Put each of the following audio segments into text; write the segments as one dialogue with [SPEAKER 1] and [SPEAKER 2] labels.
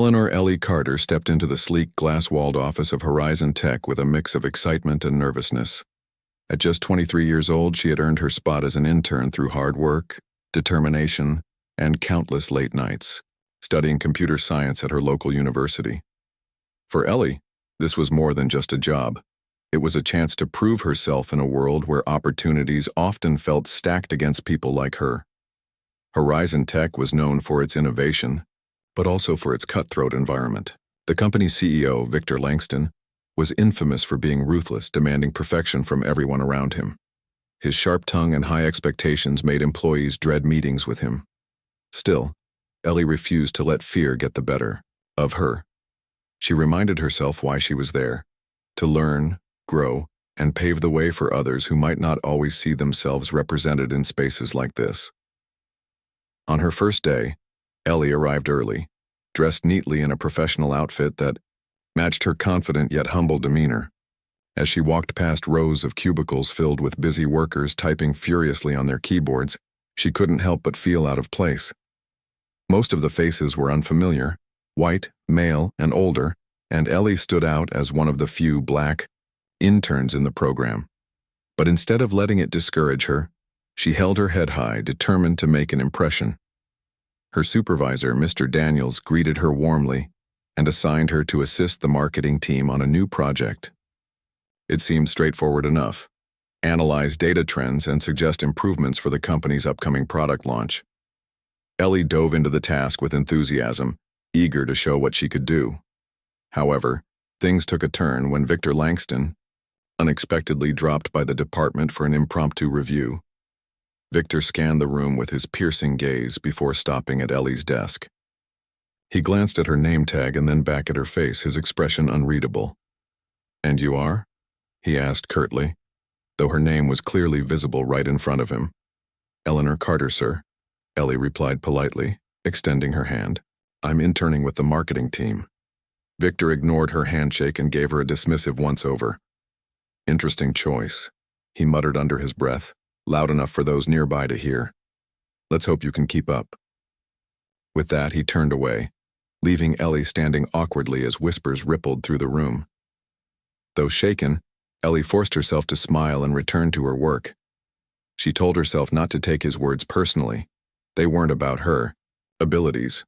[SPEAKER 1] Eleanor Ellie Carter stepped into the sleek, glass-walled office of Horizon Tech with a mix of excitement and nervousness. At just 23 years old, she had earned her spot as an intern through hard work, determination, and countless late nights, studying computer science at her local university. For Ellie, this was more than just a job. It was a chance to prove herself in a world where opportunities often felt stacked against people like her. Horizon Tech was known for its innovation, but also for its cutthroat environment. The company's CEO, Victor Langston, was infamous for being ruthless, demanding perfection from everyone around him. His sharp tongue and high expectations made employees dread meetings with him. Still, Ellie refused to let fear get the better of her. She reminded herself why she was there: to learn, grow, and pave the way for others who might not always see themselves represented in spaces like this. On her first day, Ellie arrived early, dressed neatly in a professional outfit that matched her confident yet humble demeanor. As she walked past rows of cubicles filled with busy workers typing furiously on their keyboards, she couldn't help but feel out of place. Most of the faces were unfamiliar, white, male, and older, and Ellie stood out as one of the few black interns in the program. But instead of letting it discourage her, she held her head high, determined to make an impression. Her supervisor, Mr. Daniels, greeted her warmly and assigned her to assist the marketing team on a new project. It seemed straightforward enough: analyze data trends and suggest improvements for the company's upcoming product launch. Ellie dove into the task with enthusiasm, eager to show what she could do. However, things took a turn when Victor Langston unexpectedly dropped by the department for an impromptu review. Victor scanned the room with his piercing gaze before stopping at Ellie's desk. He glanced at her name tag and then back at her face, his expression unreadable. "And you are?" he asked curtly, though her name was clearly visible right in front of him. "Eleanor Carter, sir," Ellie replied politely, extending her hand. "I'm interning with the marketing team." Victor ignored her handshake and gave her a dismissive once-over. "Interesting choice," he muttered under his breath, loud enough for those nearby to hear. "Let's hope you can keep up." With that, he turned away, leaving Ellie standing awkwardly as whispers rippled through the room. Though shaken, Ellie forced herself to smile and return to her work. She told herself not to take his words personally. They weren't about her abilities.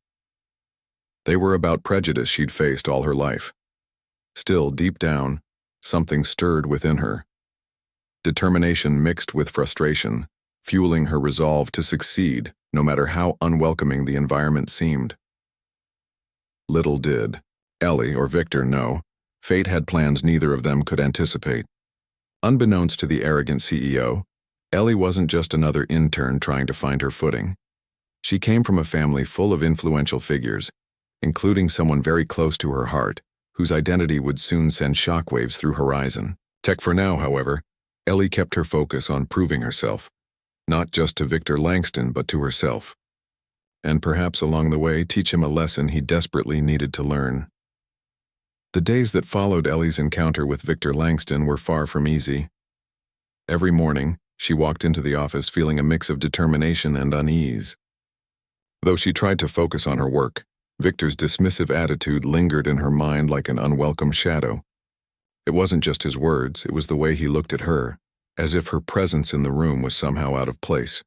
[SPEAKER 1] They were about prejudice she'd faced all her life. Still, deep down, something stirred within her. Determination mixed with frustration, fueling her resolve to succeed, no matter how unwelcoming the environment seemed. Little did Ellie or Victor know, fate had plans neither of them could anticipate. Unbeknownst to the arrogant CEO, Ellie wasn't just another intern trying to find her footing. She came from a family full of influential figures, including someone very close to her heart, whose identity would soon send shockwaves through Horizon Tech. For now, however, Ellie kept her focus on proving herself, not just to Victor Langston but to herself, and perhaps along the way teach him a lesson he desperately needed to learn. The days that followed Ellie's encounter with Victor Langston were far from easy. Every morning, she walked into the office feeling a mix of determination and unease. Though she tried to focus on her work, Victor's dismissive attitude lingered in her mind like an unwelcome shadow. It wasn't just his words, it was the way he looked at her, as if her presence in the room was somehow out of place.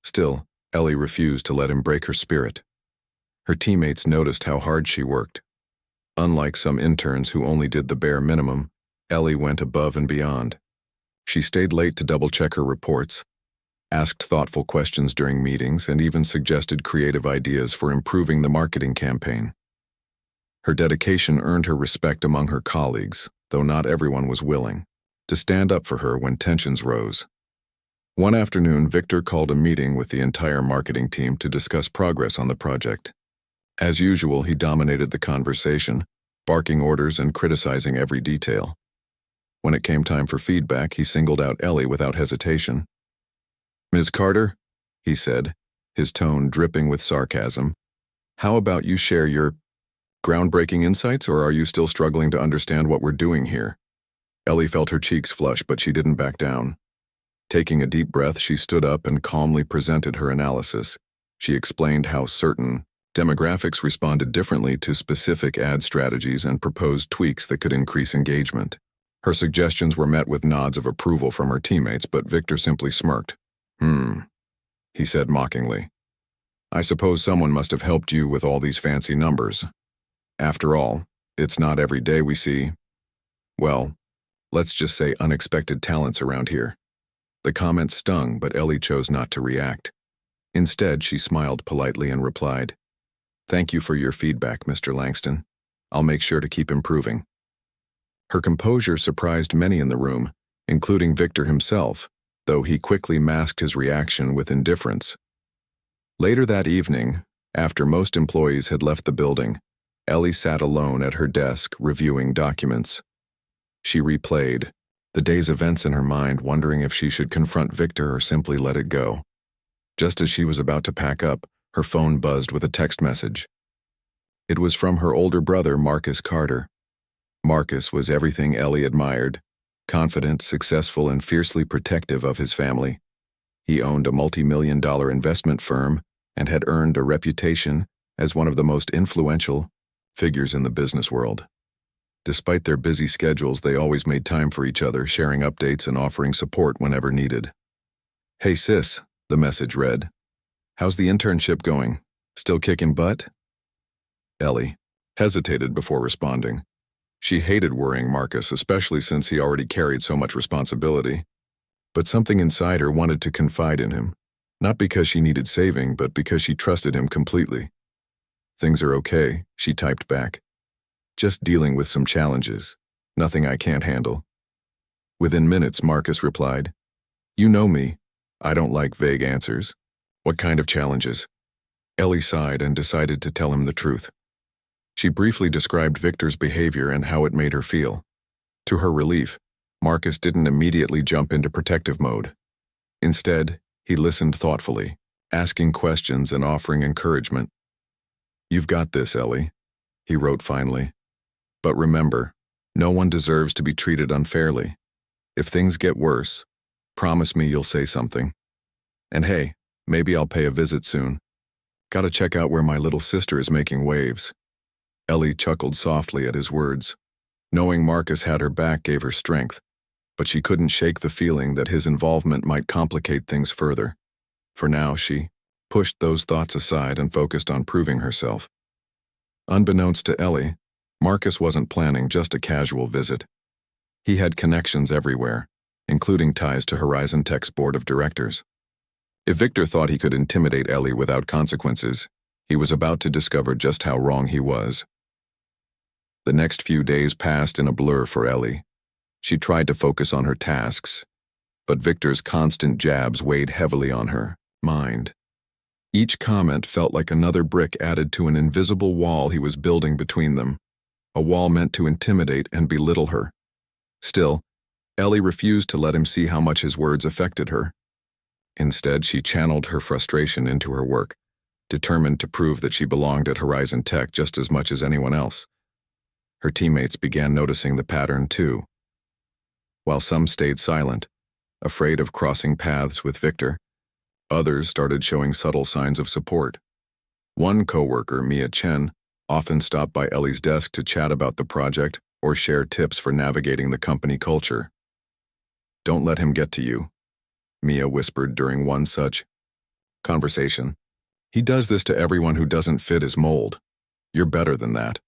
[SPEAKER 1] Still, Ellie refused to let him break her spirit. Her teammates noticed how hard she worked. Unlike some interns who only did the bare minimum, Ellie went above and beyond. She stayed late to double-check her reports, asked thoughtful questions during meetings, and even suggested creative ideas for improving the marketing campaign. Her dedication earned her respect among her colleagues, though not everyone was willing to stand up for her when tensions rose. One afternoon, Victor called a meeting with the entire marketing team to discuss progress on the project. As usual, he dominated the conversation, barking orders and criticizing every detail. When it came time for feedback, he singled out Ellie without hesitation. "Ms. Carter," he said, his tone dripping with sarcasm, "how about you share your groundbreaking insights, or are you still struggling to understand what we're doing here?" Ellie felt her cheeks flush, but she didn't back down. Taking a deep breath, she stood up and calmly presented her analysis. She explained how certain Demographics responded differently to specific ad strategies and proposed tweaks that could increase engagement. Her suggestions were met with nods of approval from her teammates, but Victor simply smirked. He said mockingly. I suppose someone must have helped you with all these fancy numbers. After all, it's not every day we see, well, let's just say unexpected talents around here. The comment stung, but Ellie chose not to react. Instead, she smiled politely and replied, Thank you for your feedback, Mr. Langston. I'll make sure to keep improving. Her composure surprised many in the room, including Victor himself, though he quickly masked his reaction with indifference. Later that evening, after most employees had left the building, Ellie sat alone at her desk reviewing documents. She replayed the day's events in her mind, wondering if she should confront Victor or simply let it go. Just as she was about to pack up, her phone buzzed with a text message. It was from her older brother, Marcus Carter. Marcus was everything Ellie admired, confident, successful, and fiercely protective of his family. He owned a multi-million-dollar investment firm and had earned a reputation as one of the most influential figures in the business world. Despite their busy schedules, they always made time for each other, sharing updates and offering support whenever needed. Hey sis, the message read. How's the internship going? Still kicking butt? Ellie hesitated before responding. She hated worrying Marcus, especially since he already carried so much responsibility. But something inside her wanted to confide in him, not because she needed saving, but because she trusted him completely. Things are okay, she typed back. Just dealing with some challenges. Nothing I can't handle. Within minutes, Marcus replied, You know me. I don't like vague answers. What kind of challenges? Ellie sighed and decided to tell him the truth. She briefly described Victor's behavior and how it made her feel. To her relief, Marcus didn't immediately jump into protective mode. Instead, he listened thoughtfully, asking questions and offering encouragement. You've got this, Ellie, he wrote finally. But remember, no one deserves to be treated unfairly. If things get worse, promise me you'll say something. And hey, maybe I'll pay a visit soon. Gotta check out where my little sister is making waves. Ellie chuckled softly at his words. Knowing Marcus had her back gave her strength, but she couldn't shake the feeling that his involvement might complicate things further. For now, she pushed those thoughts aside and focused on proving herself. Unbeknownst to Ellie, Marcus wasn't planning just a casual visit. He had connections everywhere, including ties to Horizon Tech's board of directors. If Victor thought he could intimidate Ellie without consequences, he was about to discover just how wrong he was. The next few days passed in a blur for Ellie. She tried to focus on her tasks, but Victor's constant jabs weighed heavily on her mind. Each comment felt like another brick added to an invisible wall he was building between them, a wall meant to intimidate and belittle her. Still, Ellie refused to let him see how much his words affected her. Instead, she channeled her frustration into her work, determined to prove that she belonged at Horizon Tech just as much as anyone else. Her teammates began noticing the pattern too. While some stayed silent, afraid of crossing paths with Victor, others started showing subtle signs of support. One coworker, Mia Chen, often stopped by Ellie's desk to chat about the project or share tips for navigating the company culture. Don't let him get to you, Mia whispered during one such conversation. He does this to everyone who doesn't fit his mold. You're better than that.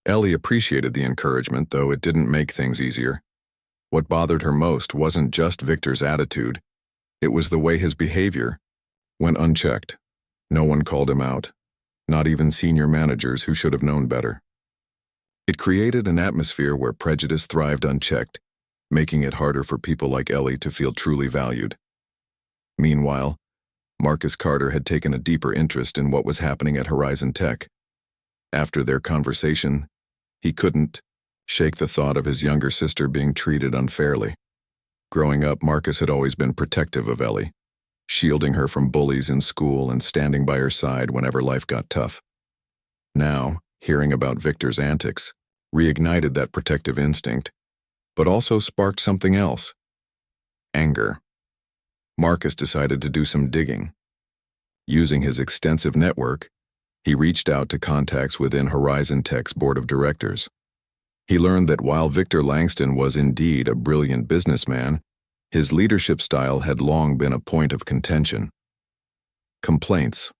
[SPEAKER 1] Ellie appreciated the encouragement, though it didn't make things easier. What bothered her most wasn't just Victor's attitude. It was the way his behavior went unchecked. No one called him out, not even senior managers who should have known better. It created an atmosphere where prejudice thrived unchecked, making it harder for people like Ellie to feel truly valued. Meanwhile, Marcus Carter had taken a deeper interest in what was happening at Horizon Tech. After their conversation, he couldn't shake the thought of his younger sister being treated unfairly. Growing up, Marcus had always been protective of Ellie, shielding her from bullies in school and standing by her side whenever life got tough. Now, hearing about Victor's antics reignited that protective instinct, but also sparked something else: anger. Marcus decided to do some digging. Using his extensive network, He reached out to contacts within Horizon Tech's board of directors. He learned that while Victor Langston was indeed a brilliant businessman, his leadership style had long been a point of contention. Complaints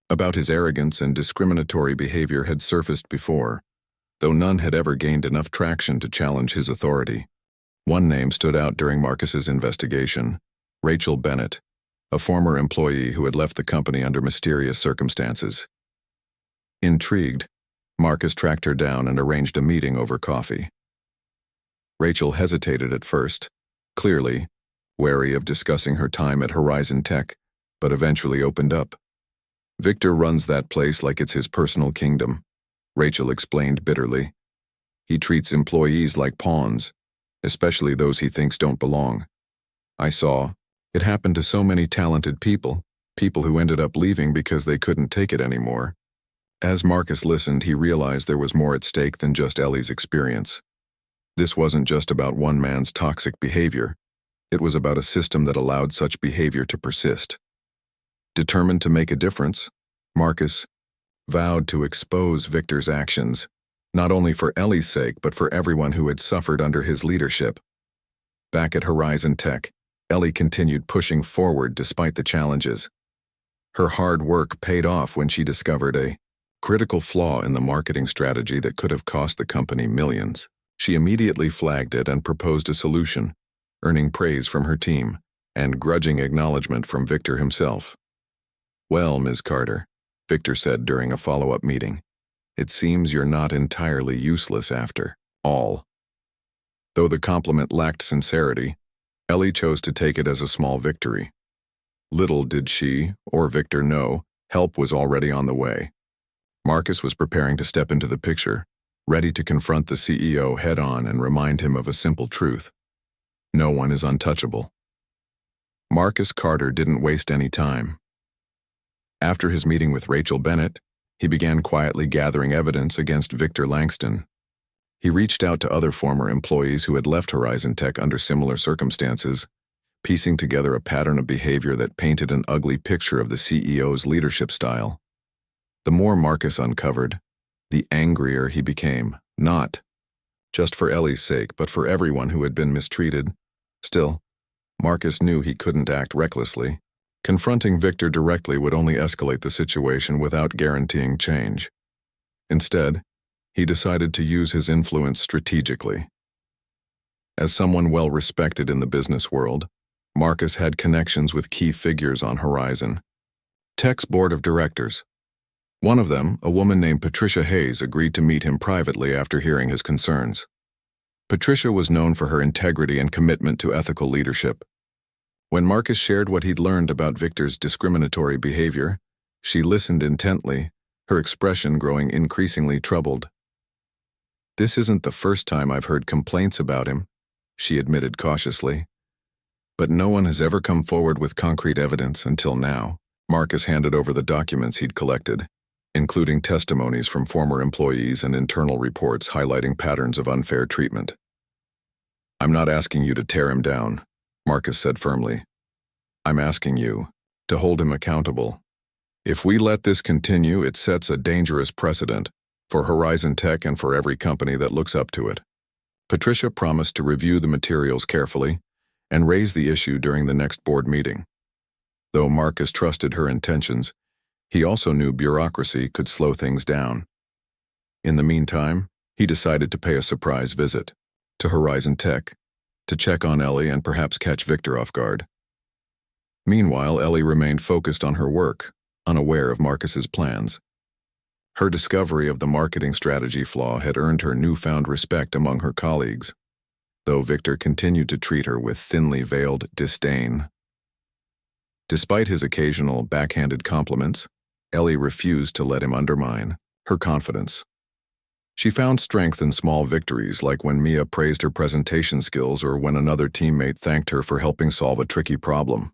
[SPEAKER 1] about his arrogance and discriminatory behavior had surfaced before, though none had ever gained enough traction to challenge his authority. One name stood out during Marcus's investigation: Rachel Bennett, a former employee who had left the company under mysterious circumstances. Intrigued, Marcus tracked her down and arranged a meeting over coffee. Rachel hesitated at first, clearly wary of discussing her time at Horizon Tech, but eventually opened up. "Victor runs that place like it's his personal kingdom," Rachel explained bitterly. "He treats employees like pawns, especially those he thinks don't belong. I saw it happen to so many talented people who ended up leaving because they couldn't take it anymore." As Marcus listened, he realized there was more at stake than just Ellie's experience. This wasn't just about one man's toxic behavior. It was about a system that allowed such behavior to persist. Determined to make a difference, Marcus vowed to expose Victor's actions, not only for Ellie's sake but for everyone who had suffered under his leadership. Back at Horizon Tech, Ellie continued pushing forward despite the challenges. Her hard work paid off when she discovered a critical flaw in the marketing strategy that could have cost the company millions. She immediately flagged it and proposed a solution, earning praise from her team and grudging acknowledgement from Victor himself. "Well, Ms. Carter," Victor said during a follow-up meeting, "it seems you're not entirely useless after all." Though the compliment lacked sincerity, Ellie chose to take it as a small victory. Little did she, or Victor, know help was already on the way. Marcus was preparing to step into the picture, ready to confront the CEO head-on and remind him of a simple truth: no one is untouchable. Marcus Carter didn't waste any time. After his meeting with Rachel Bennett, he began quietly gathering evidence against Victor Langston. He reached out to other former employees who had left Horizon Tech under similar circumstances, piecing together a pattern of behavior that painted an ugly picture of the CEO's leadership style. The more Marcus uncovered, the angrier he became, not just for Ellie's sake, but for everyone who had been mistreated. Still, Marcus knew he couldn't act recklessly. Confronting Victor directly would only escalate the situation without guaranteeing change. Instead, he decided to use his influence strategically. As someone well respected in the business world, Marcus had connections with key figures on Horizon Tech's board of directors. One of them, a woman named Patricia Hayes, agreed to meet him privately after hearing his concerns. Patricia was known for her integrity and commitment to ethical leadership. When Marcus shared what he'd learned about Victor's discriminatory behavior, she listened intently, her expression growing increasingly troubled. "This isn't the first time I've heard complaints about him," she admitted cautiously. "But no one has ever come forward with concrete evidence until now." Marcus handed over the documents he'd collected, including testimonies from former employees and internal reports highlighting patterns of unfair treatment. "I'm not asking you to tear him down," Marcus said firmly. "I'm asking you to hold him accountable. If we let this continue, it sets a dangerous precedent for Horizon Tech and for every company that looks up to it." Patricia promised to review the materials carefully and raise the issue during the next board meeting. Though Marcus trusted her intentions, he also knew bureaucracy could slow things down. In the meantime, he decided to pay a surprise visit to Horizon Tech to check on Ellie and perhaps catch Victor off guard. Meanwhile, Ellie remained focused on her work, unaware of Marcus's plans. Her discovery of the marketing strategy flaw had earned her newfound respect among her colleagues, though Victor continued to treat her with thinly veiled disdain. Despite his occasional backhanded compliments, Ellie refused to let him undermine her confidence. She found strength in small victories, like when Mia praised her presentation skills or when another teammate thanked her for helping solve a tricky problem.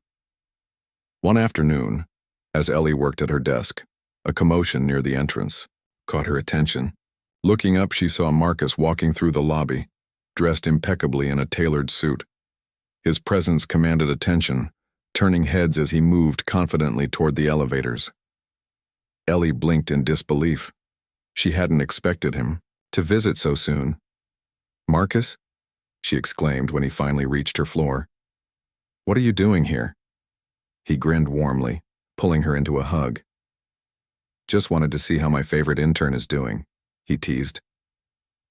[SPEAKER 1] One afternoon, as Ellie worked at her desk, a commotion near the entrance caught her attention. Looking up, she saw Marcus walking through the lobby, dressed impeccably in a tailored suit. His presence commanded attention, turning heads as he moved confidently toward the elevators. Ellie blinked in disbelief. She hadn't expected him to visit so soon. "Marcus?" she exclaimed when he finally reached her floor. "What are you doing here?" He grinned warmly, pulling her into a hug. "Just wanted to see how my favorite intern is doing," he teased.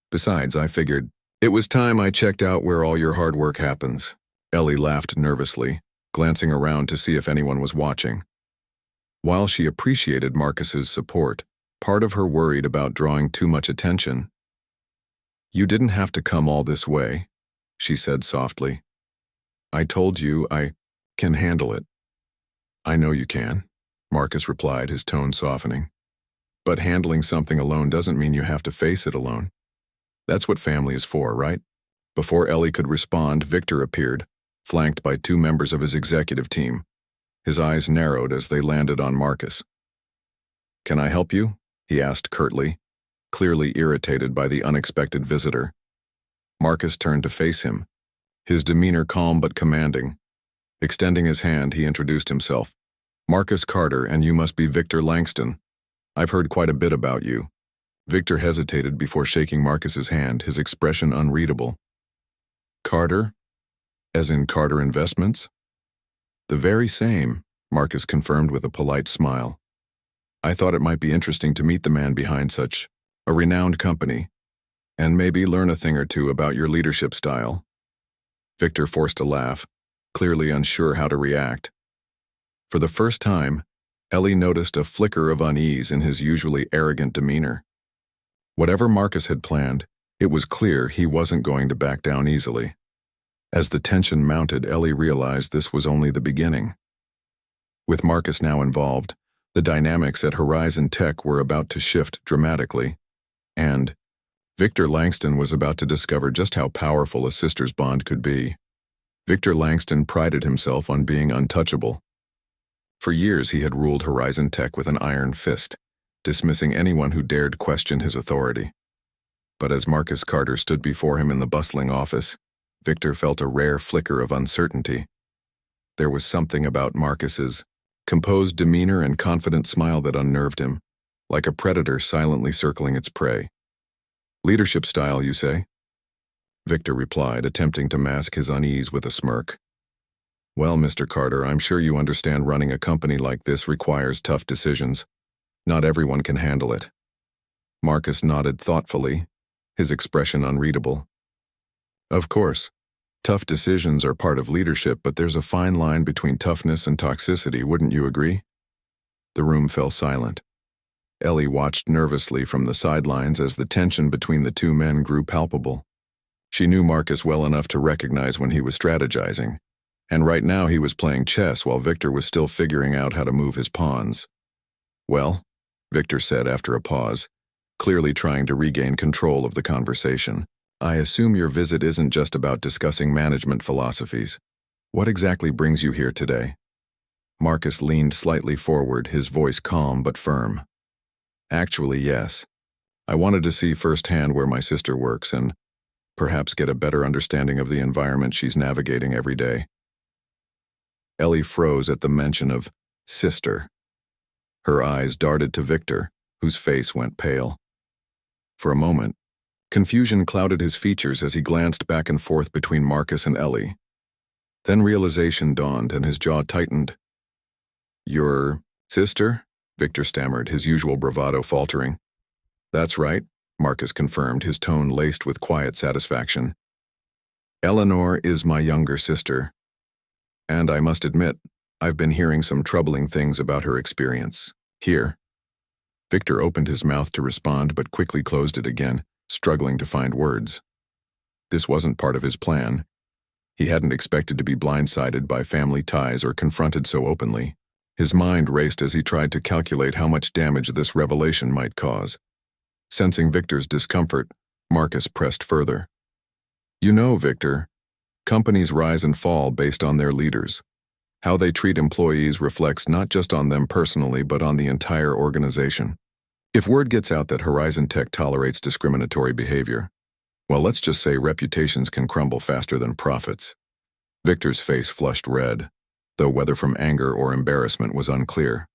[SPEAKER 1] "Besides, I figured it was time I checked out where all your hard work happens." Ellie laughed nervously, glancing around to see if anyone was watching. While she appreciated Marcus's support, part of her worried about drawing too much attention. "You didn't have to come all this way," she said softly. "I told you I can handle it." "I know you can," Marcus replied, his tone softening. "But handling something alone doesn't mean you have to face it alone. That's what family is for, right?" Before Ellie could respond, Victor appeared, flanked by two members of his executive team. His eyes narrowed as they landed on Marcus. "Can I help you?" he asked curtly, clearly irritated by the unexpected visitor. Marcus turned to face him, his demeanor calm but commanding. Extending his hand, he introduced himself. "Marcus Carter, and you must be Victor Langston. I've heard quite a bit about you." Victor hesitated before shaking Marcus's hand, his expression unreadable. "Carter? As in Carter Investments?" "The very same," Marcus confirmed with a polite smile. "I thought it might be interesting to meet the man behind such a renowned company, and maybe learn a thing or two about your leadership style." Victor forced a laugh, clearly unsure how to react. For the first time, Ellie noticed a flicker of unease in his usually arrogant demeanor. Whatever Marcus had planned, it was clear he wasn't going to back down easily. As the tension mounted, Ellie realized this was only the beginning. With Marcus now involved, the dynamics at Horizon Tech were about to shift dramatically, and Victor Langston was about to discover just how powerful a sister's bond could be. Victor Langston prided himself on being untouchable. For years he had ruled Horizon Tech with an iron fist, dismissing anyone who dared question his authority. But as Marcus Carter stood before him in the bustling office, Victor felt a rare flicker of uncertainty. There was something about Marcus's composed demeanor and confident smile that unnerved him, like a predator silently circling its prey. "Leadership style, you say?" Victor replied, attempting to mask his unease with a smirk. "Well, Mr. Carter, I'm sure you understand running a company like this requires tough decisions. Not everyone can handle it." Marcus nodded thoughtfully, his expression unreadable. "Of course, tough decisions are part of leadership, but there's a fine line between toughness and toxicity, wouldn't you agree?" The room fell silent. Ellie watched nervously from the sidelines as the tension between the two men grew palpable. She knew Marcus well enough to recognize when he was strategizing, and right now he was playing chess while Victor was still figuring out how to move his pawns. "Well," Victor said after a pause, clearly trying to regain control of the conversation, "I assume your visit isn't just about discussing management philosophies. What exactly brings you here today?" Marcus leaned slightly forward, his voice calm but firm. "Actually, yes. I wanted to see firsthand where my sister works and perhaps get a better understanding of the environment she's navigating every day." Ellie froze at the mention of sister. Her eyes darted to Victor, whose face went pale. For a moment, confusion clouded his features as he glanced back and forth between Marcus and Ellie. Then realization dawned and his jaw tightened. "Your sister?" Victor stammered, his usual bravado faltering. "That's right," Marcus confirmed, his tone laced with quiet satisfaction. "Eleanor is my younger sister. And I must admit, I've been hearing some troubling things about her experience here." Victor opened his mouth to respond but quickly closed it again, struggling to find words. This wasn't part of his plan. He hadn't expected to be blindsided by family ties or confronted so openly. His mind raced as he tried to calculate how much damage this revelation might cause. Sensing Victor's discomfort, Marcus pressed further. "You know, Victor, companies rise and fall based on their leaders. How they treat employees reflects not just on them personally but on the entire organization. If word gets out that Horizon Tech tolerates discriminatory behavior, well, let's just say reputations can crumble faster than profits." Victor's face flushed red, though whether from anger or embarrassment was unclear.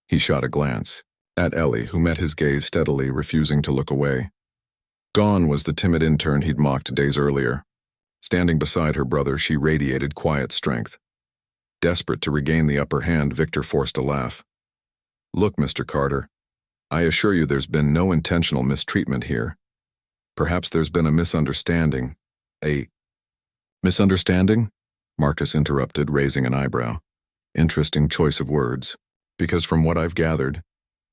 [SPEAKER 1] He shot a glance, at Ellie, who met his gaze steadily, refusing to look away. Gone was the timid intern he'd mocked days earlier. Standing beside her brother, she radiated quiet strength. Desperate to regain the upper hand, Victor forced a laugh. "Look, Mr. Carter, I assure you there's been no intentional mistreatment here. Perhaps there's been a misunderstanding." "A misunderstanding?" Marcus interrupted, raising an eyebrow. "Interesting choice of words, because from what I've gathered,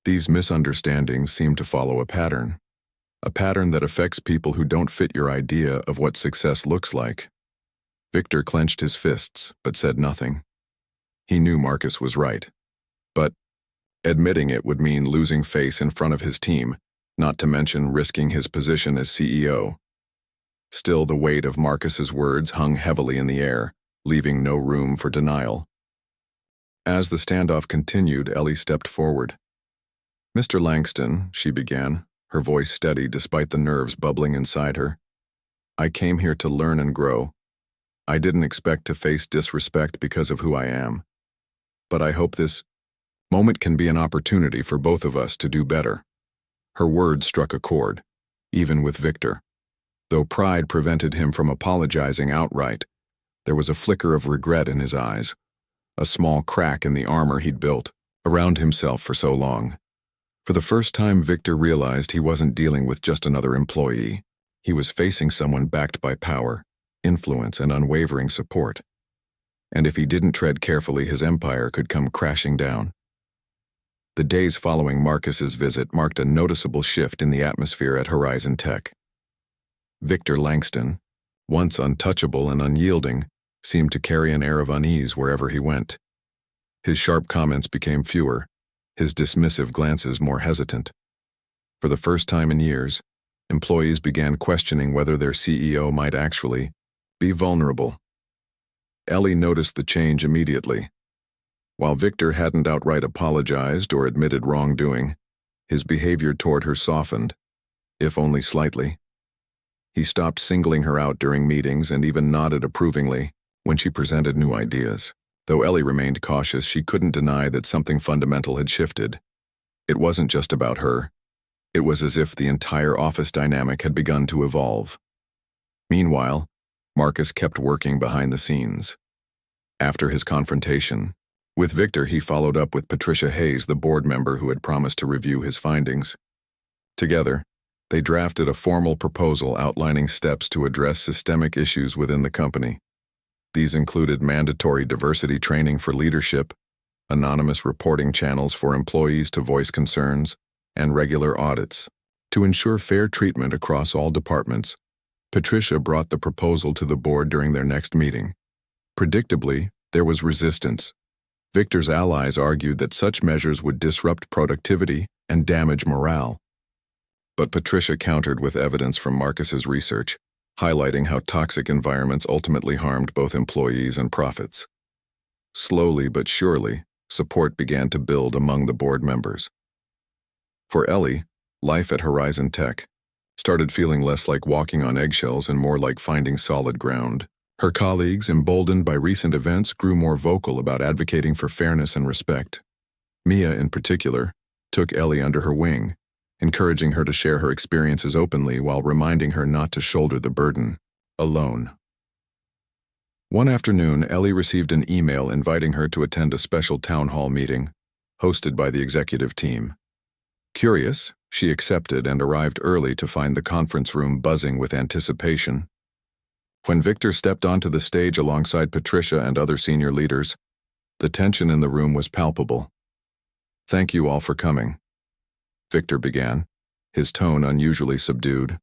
[SPEAKER 1] these misunderstandings seem to follow a pattern that affects people who don't fit your idea of what success looks like." Victor clenched his fists, but said nothing. He knew Marcus was right, but admitting it would mean losing face in front of his team, not to mention risking his position as CEO. Still, the weight of Marcus's words hung heavily in the air, leaving no room for denial. As the standoff continued, Ellie stepped forward. "Mr. Langston," she began, her voice steady despite the nerves bubbling inside her. "I came here to learn and grow. I didn't expect to face disrespect because of who I am. But I hope this moment can be an opportunity for both of us to do better." Her words struck a chord, even with Victor. Though pride prevented him from apologizing outright, there was a flicker of regret in his eyes, a small crack in the armor he'd built around himself for so long. For the first time, Victor realized he wasn't dealing with just another employee. He was facing someone backed by power, influence, and unwavering support. And if he didn't tread carefully, his empire could come crashing down. The days following Marcus's visit marked a noticeable shift in the atmosphere at Horizon Tech. Victor Langston, once untouchable and unyielding, seemed to carry an air of unease wherever he went. His sharp comments became fewer, his dismissive glances more hesitant. For the first time in years, employees began questioning whether their CEO might actually be vulnerable. Ellie noticed the change immediately. While Victor hadn't outright apologized or admitted wrongdoing, his behavior toward her softened, if only slightly. He stopped singling her out during meetings and even nodded approvingly when she presented new ideas. Though Ellie remained cautious, she couldn't deny that something fundamental had shifted. It wasn't just about her. It was as if the entire office dynamic had begun to evolve. Meanwhile, Marcus kept working behind the scenes. After his confrontation with Victor, he followed up with Patricia Hayes, the board member who had promised to review his findings. Together, they drafted a formal proposal outlining steps to address systemic issues within the company. These included mandatory diversity training for leadership, anonymous reporting channels for employees to voice concerns, and regular audits. To ensure fair treatment across all departments, Patricia brought the proposal to the board during their next meeting. Predictably, there was resistance. Victor's allies argued that such measures would disrupt productivity and damage morale. But Patricia countered with evidence from Marcus's research, highlighting how toxic environments ultimately harmed both employees and profits. Slowly but surely, support began to build among the board members. For Ellie, life at Horizon Tech started feeling less like walking on eggshells and more like finding solid ground. Her colleagues, emboldened by recent events, grew more vocal about advocating for fairness and respect. Mia, in particular, took Ellie under her wing, encouraging her to share her experiences openly while reminding her not to shoulder the burden alone. One afternoon, Ellie received an email inviting her to attend a special town hall meeting, hosted by the executive team. Curious, she accepted and arrived early to find the conference room buzzing with anticipation. When Victor stepped onto the stage alongside Patricia and other senior leaders, the tension in the room was palpable. "Thank you all for coming," Victor began, his tone unusually subdued.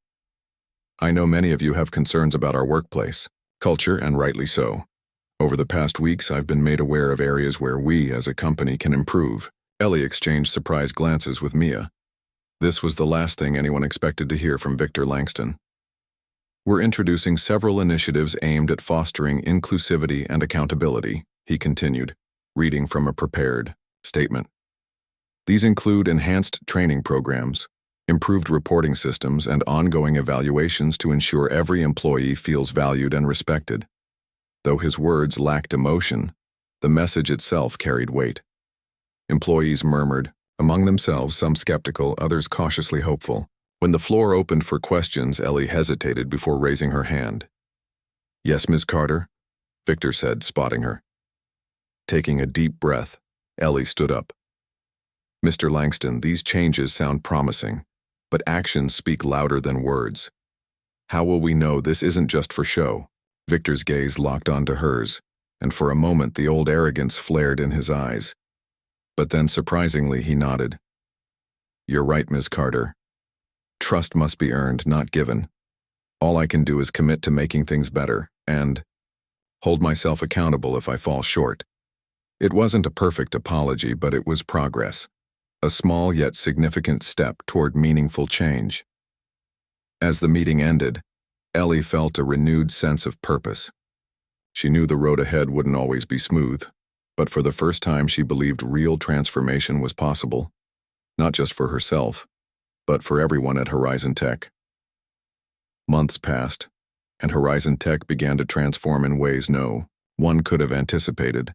[SPEAKER 1] "I know many of you have concerns about our workplace culture, and rightly so. Over the past weeks, I've been made aware of areas where we, as a company, can improve." Ellie exchanged surprised glances with Mia. This was the last thing anyone expected to hear from Victor Langston. "We're introducing several initiatives aimed at fostering inclusivity and accountability," he continued, reading from a prepared statement. "These include enhanced training programs, improved reporting systems, and ongoing evaluations to ensure every employee feels valued and respected." Though his words lacked emotion, the message itself carried weight. Employees murmured, Among themselves, some skeptical, others cautiously hopeful. When the floor opened for questions, Ellie hesitated before raising her hand. "Yes, Ms. Carter," Victor said, spotting her. Taking a deep breath, Ellie stood up. "Mr. Langston, these changes sound promising, but actions speak louder than words. How will we know this isn't just for show?" Victor's gaze locked onto hers, and for a moment the old arrogance flared in his eyes. But then, surprisingly, he nodded. "You're right, Ms. Carter. Trust must be earned, not given. All I can do is commit to making things better, and hold myself accountable if I fall short." It wasn't a perfect apology, but it was progress. A small yet significant step toward meaningful change. As the meeting ended, Ellie felt a renewed sense of purpose. She knew the road ahead wouldn't always be smooth, but for the first time she believed real transformation was possible, not just for herself, but for everyone at Horizon Tech. Months passed, and Horizon Tech began to transform in ways no one could have anticipated.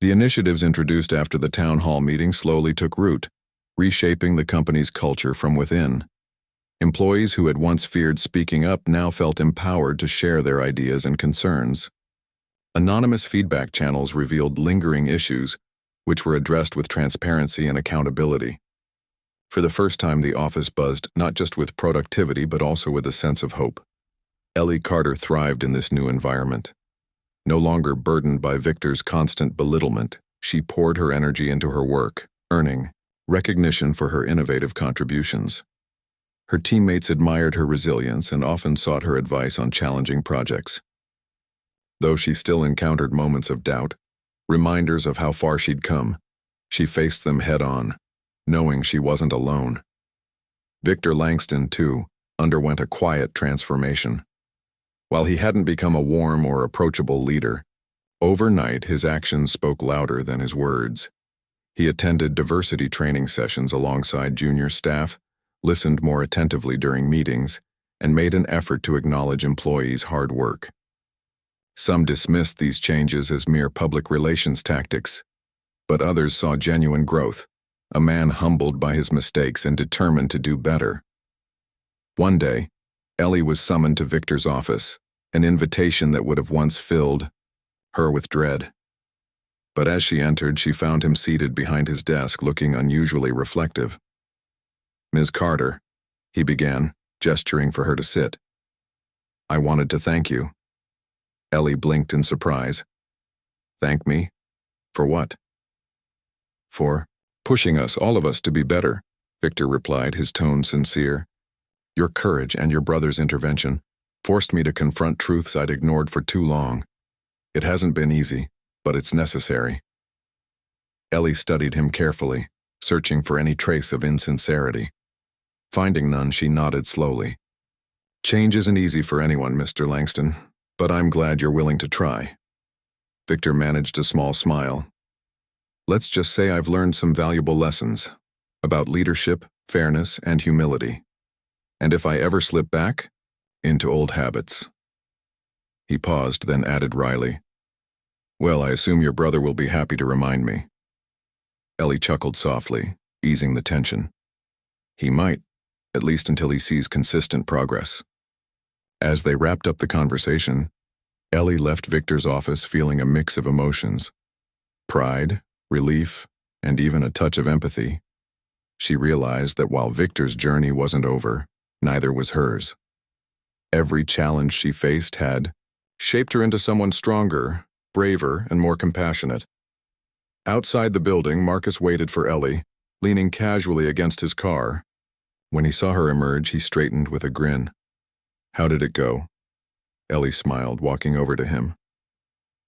[SPEAKER 1] The initiatives introduced after the town hall meeting slowly took root, reshaping the company's culture from within. Employees who had once feared speaking up now felt empowered to share their ideas and concerns. Anonymous feedback channels revealed lingering issues, which were addressed with transparency and accountability. For the first time, the office buzzed not just with productivity but also with a sense of hope. Ellie Carter thrived in this new environment. No longer burdened by Victor's constant belittlement, she poured her energy into her work, earning recognition for her innovative contributions. Her teammates admired her resilience and often sought her advice on challenging projects. Though she still encountered moments of doubt, reminders of how far she'd come, she faced them head-on, knowing she wasn't alone. Victor Langston, too, underwent a quiet transformation. While he hadn't become a warm or approachable leader, overnight his actions spoke louder than his words. He attended diversity training sessions alongside junior staff, listened more attentively during meetings, and made an effort to acknowledge employees' hard work. Some dismissed these changes as mere public relations tactics, but others saw genuine growth, a man humbled by his mistakes and determined to do better. One day, Ellie was summoned to Victor's office, an invitation that would have once filled her with dread. But as she entered, she found him seated behind his desk, looking unusually reflective. "Ms. Carter," he began, gesturing for her to sit. "I wanted to thank you." Ellie blinked in surprise. "Thank me? For what?" "For pushing us, all of us, to be better," Victor replied, his tone sincere. "Your courage and your brother's intervention forced me to confront truths I'd ignored for too long. It hasn't been easy, but it's necessary." Ellie studied him carefully, searching for any trace of insincerity. Finding none, she nodded slowly. "Change isn't easy for anyone, Mr. Langston, but I'm glad you're willing to try." Victor managed a small smile. "Let's just say I've learned some valuable lessons about leadership, fairness, and humility. And if I ever slip back into old habits." He paused, then added wryly, "Well, I assume your brother will be happy to remind me." Ellie chuckled softly, easing the tension. "He might, at least until he sees consistent progress." As they wrapped up the conversation, Ellie left Victor's office feeling a mix of emotions: pride, relief, and even a touch of empathy. She realized that while Victor's journey wasn't over, neither was hers. Every challenge she faced had shaped her into someone stronger, braver, and more compassionate. Outside the building, Marcus waited for Ellie, leaning casually against his car. When he saw her emerge, he straightened with a grin. "How did it go?" Ellie smiled, walking over to him.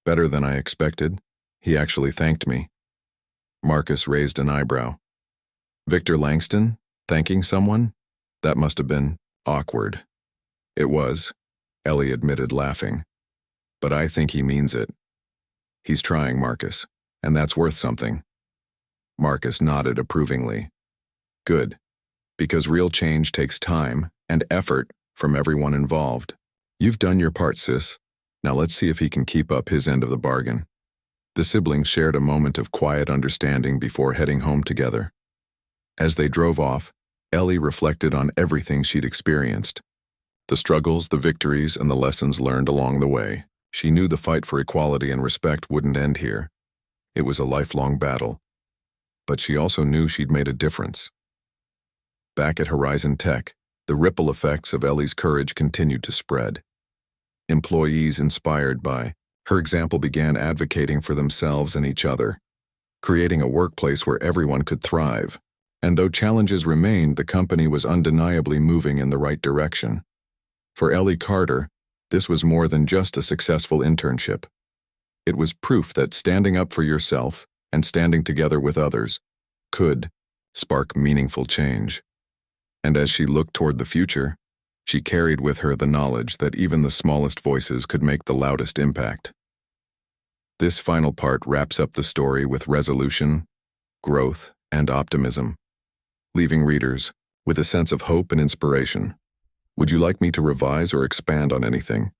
[SPEAKER 1] "Better than I expected. He actually thanked me." Marcus raised an eyebrow. "Victor Langston? Thanking someone? That must have been awkward." "It was," Ellie admitted, laughing. "But I think he means it. He's trying, Marcus, and that's worth something." Marcus nodded approvingly. "Good, because real change takes time and effort from everyone involved. You've done your part, sis. Now let's see if he can keep up his end of the bargain." The siblings shared a moment of quiet understanding before heading home together. As they drove off, Ellie reflected on everything she'd experienced. The struggles, the victories, and the lessons learned along the way. She knew the fight for equality and respect wouldn't end here. It was a lifelong battle. But she also knew she'd made a difference. Back at Horizon Tech, the ripple effects of Ellie's courage continued to spread. Employees inspired by her example began advocating for themselves and each other, creating a workplace where everyone could thrive. And though challenges remained, the company was undeniably moving in the right direction. For Ellie Carter, this was more than just a successful internship. It was proof that standing up for yourself and standing together with others could spark meaningful change. And as she looked toward the future, she carried with her the knowledge that even the smallest voices could make the loudest impact. This final part wraps up the story with resolution, growth, and optimism, leaving readers with a sense of hope and inspiration. Would you like me to revise or expand on anything?